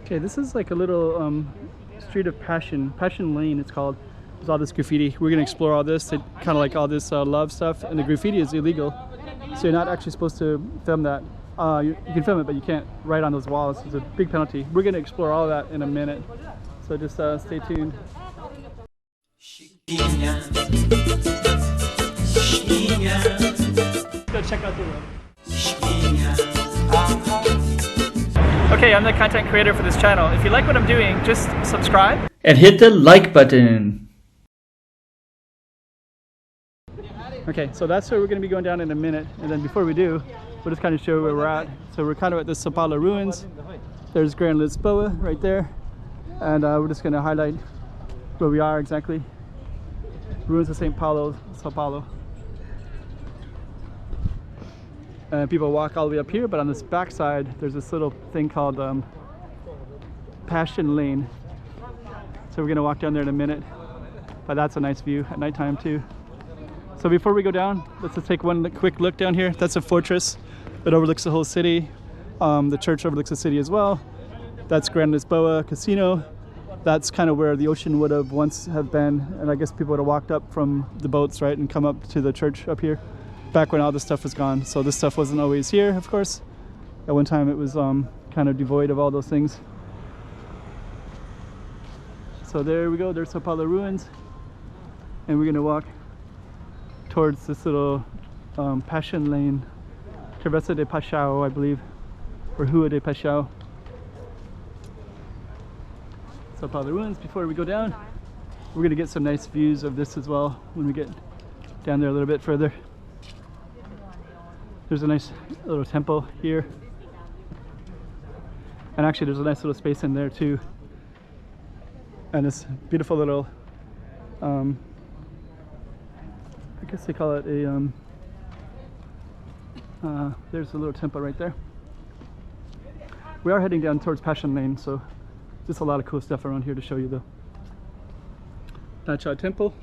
Okay, this is like a little street of Passion Lane it's called. There's all this graffiti. We're gonna explore all this, kind of like all this love stuff, and the graffiti is illegal. So you're not actually supposed to film that. You can film it, but you can't write on those walls. It's a big penalty. We're gonna explore all that in a minute. So just stay tuned. Go check out the room. Okay, I'm the content creator for this channel. If you like what I'm doing, just subscribe and hit the like button. Okay, so that's where we're going to be going down in a minute. And then before we do, we'll just kind of show where we're at. So we're kind of at the Sao Paulo ruins. There's Grand Lisboa right there. And we're just going to highlight where we are exactly. Ruins of Sao Paulo. People walk all the way up here, but on this back side there's this little thing called Passion Lane. So we're gonna walk down there in a minute, but that's a nice view at nighttime too. So before we go down, let's just take one quick look down here. That's a fortress that overlooks the whole city. The church overlooks the city as well. That's Grand Lisboa Casino. That's kind of where the ocean would have once have been, and I guess people would have walked up from the boats, right, and come up to the church up here. Back when all this stuff was gone. So this stuff wasn't always here, of course. At one time it was kind of devoid of all those things. So there we go, there's Sao Paulo ruins. And we're gonna walk towards this little Passion Lane, Travessa De Paschao, I believe, or Zhuhai de Paschao. Sao Paulo ruins. Before we go down, we're gonna get some nice views of this as well when we get down there a little bit further. There's a nice little temple here. And actually there's a nice little space in there too. And this beautiful little, I guess they call it a, there's a little temple right there. We are heading down towards Passion Lane, so just a lot of cool stuff around here to show you though. Nacho Temple.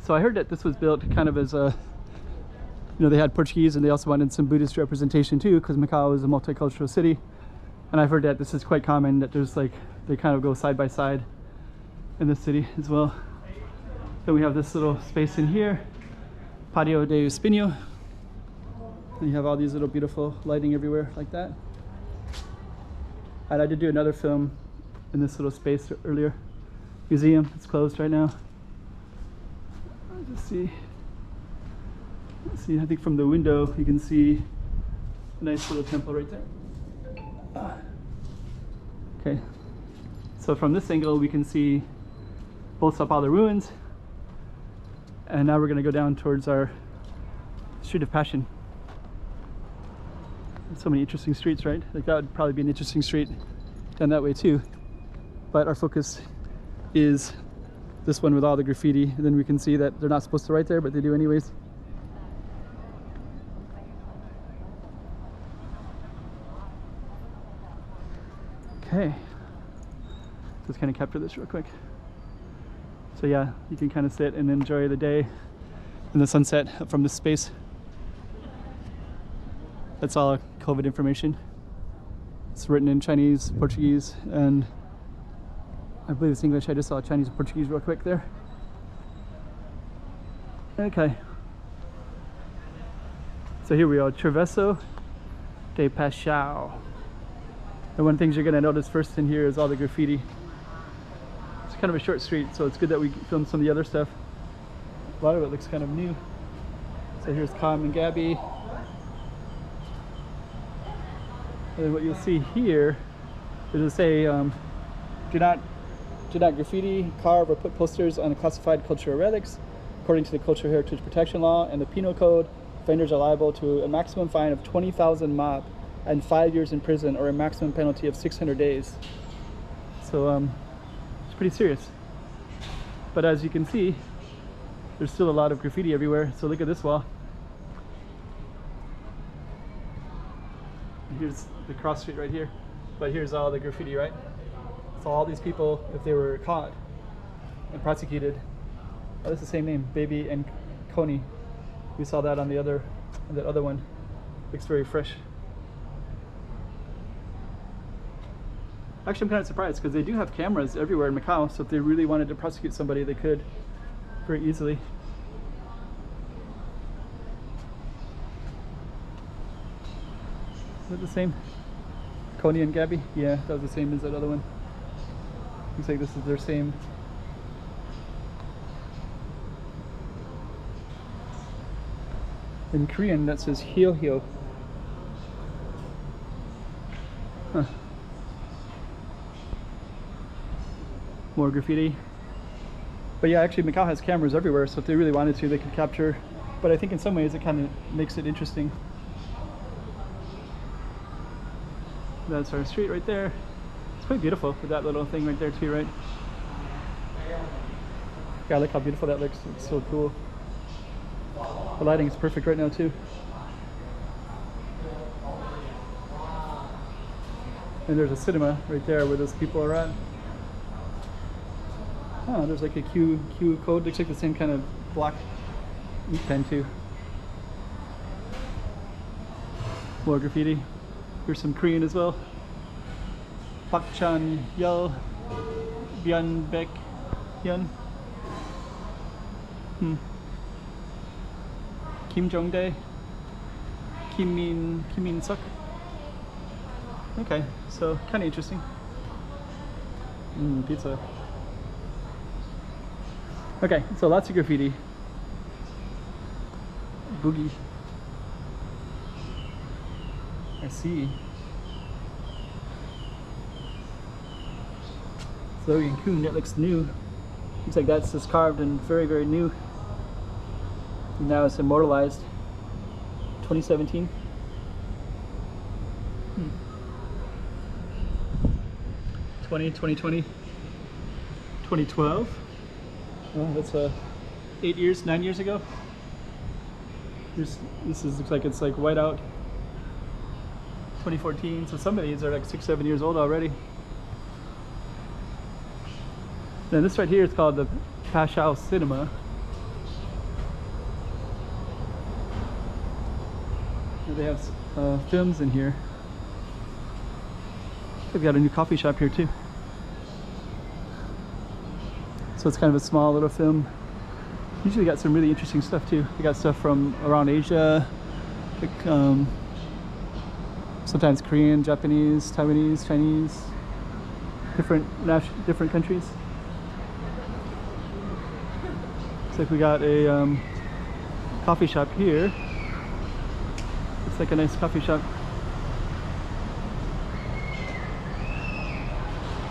So I heard that this was built kind of as a, you know, they had Portuguese and they also wanted some Buddhist representation too, because Macau is a multicultural city. And I've heard that this is quite common, that there's like, they kind of go side by side in the city as well. Then we have this little space in here, Patio de Espinho. And you have all these little beautiful lighting everywhere like that. And I did do another film in this little space earlier. Museum, it's closed right now. Let's just see. See, I think from the window you can see a nice little temple right there. Okay, so from this angle we can see both Sao Paulo ruins, and now we're going to go down towards our Street of Passion. There's so many interesting streets, right? Like that would probably be an interesting street down that way too, but our focus is this one with all the graffiti, and then we can see that they're not supposed to write there, but they do anyways. Okay, just kind of capture this real quick. So yeah, you can kind of sit and enjoy the day and the sunset from this space. That's all COVID information. It's written in Chinese, Portuguese, and I believe it's English. I just saw Chinese and Portuguese real quick there. Okay. So here we are, Travessa De Paschao. And one of the things you're going to notice first in here is all the graffiti. It's kind of a short street, so it's good that we filmed some of the other stuff. A lot of it looks kind of new. So here's Com and Gabby. And then what you'll see here is it'll say, do not graffiti, carve, or put posters on classified cultural relics. According to the Cultural Heritage Protection Law and the Penal Code, offenders are liable to a maximum fine of 20,000 MOP and 5 years in prison, or a maximum penalty of 600 days. So it's pretty serious. But as you can see, there's still a lot of graffiti everywhere. So look at this wall. Here's the cross street right here, but here's all the graffiti, right? So all these people, if they were caught and prosecuted, oh, that's the same name, Baby and Coney. We saw that on the other one. Looks very fresh. Actually, I'm kind of surprised because they do have cameras everywhere in Macau, so if they really wanted to prosecute somebody, they could very easily. Is it the same? Coney and Gabby? Yeah, that was the same as that other one. Looks like this is their same. In Korean, that says hyo hyo. Huh. More graffiti. But yeah, actually Macau has cameras everywhere, so if they really wanted to, they could capture. But I think in some ways it kind of makes it interesting. That's our street right there. It's quite beautiful with that little thing right there too, right? Yeah, look how beautiful that looks. It's so cool. The lighting is perfect right now too. And there's a cinema right there where those people are at. Oh, there's like a Q code. Looks like the same kind of black ink pen too. More graffiti. Here's some Korean as well. Pakchan Yel Byun Bek Hyun. Kim Jong Dae. Kim Min Suk. Okay, so kind of interesting. Pizza. Okay, so lots of graffiti. Boogie. I see. Zoe and Kuhn, that looks new. Looks like that's just carved and very, very new. And now it's immortalized. 2017. 2020, 2012. Oh, that's 9 years ago. This looks like it's like white out. 2014. So some of these are like 6-7 years old already. Then this right here is called the Paschal Cinema. And they have films in here. They've got a new coffee shop here too. So it's kind of a small little film. Usually got some really interesting stuff too. They got stuff from around Asia, like, sometimes Korean, Japanese, Taiwanese, Chinese, different countries. Looks like we got a coffee shop here. Looks like a nice coffee shop.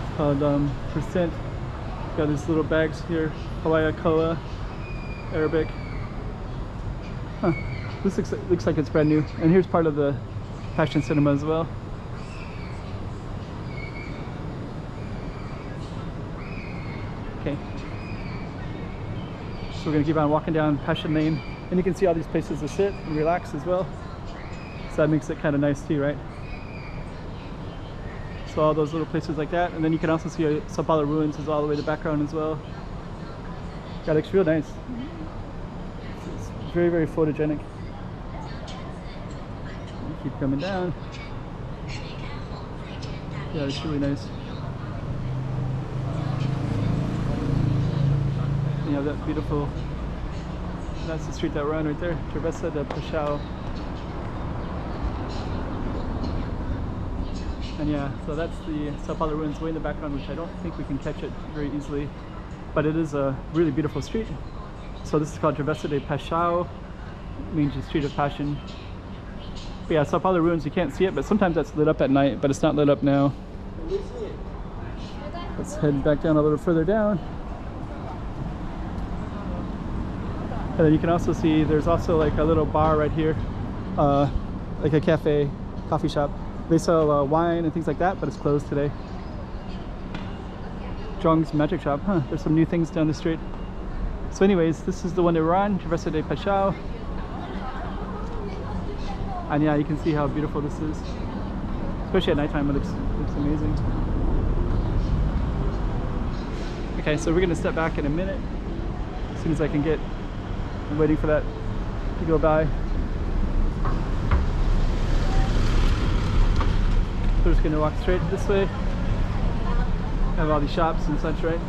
It's called Percent. Got these little bags here. Hawaii Koa, Arabic. Huh. This looks like it's brand new. And here's part of the Paschal Cinema as well. Okay. So we're gonna keep on walking down Paschal Lane, and you can see all these places to sit and relax as well. So that makes it kind of nice too, right? So all those little places like that, and then you can also see Sao Paulo ruins is all the way in the background as well. Yeah, it looks real nice. It's very, very photogenic. Keep coming down. Yeah, it's really nice. You have that beautiful, that's the street that we're on right there, Travessa De Paschao. And yeah, so that's the Sao Paulo ruins way in the background, which I don't think we can catch it very easily. But it is a really beautiful street. So this is called Travesta De Paschao, means the street of passion. But yeah, Sao Paulo ruins, you can't see it, but sometimes that's lit up at night, but it's not lit up now. Let's head back down a little further down. And then you can also see there's also like a little bar right here, like a cafe, coffee shop. They sell wine and things like that, but it's closed today. Zhong's Magic Shop, huh? There's some new things down the street. So anyways, this is the one that we're on, Travesta De Paschao. And yeah, you can see how beautiful this is. Especially at nighttime, it looks amazing. Okay, so we're gonna step back in a minute. As soon as I can get, I'm waiting for that to go by. We're just gonna walk straight this way. Have all these shops and such, right?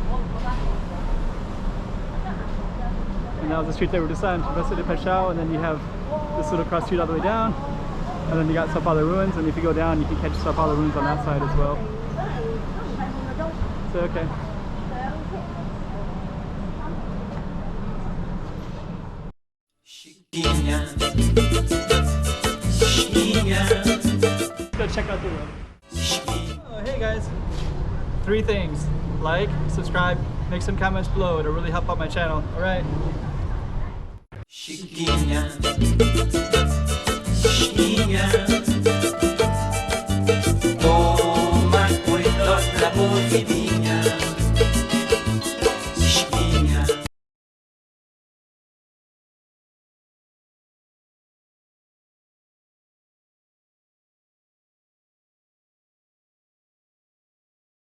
And that was the street that we were just on, Travessa De Paschao, and then you have this little cross street all the way down, and then you got Sao Paulo ruins, and if you go down, you can catch Sao Paulo ruins on that side as well. So okay. Let's go check out the road. Oh, hey guys. 3 things: like, subscribe, make some comments below. It'll really help out my channel. All right. Chiquinha, chiquinha.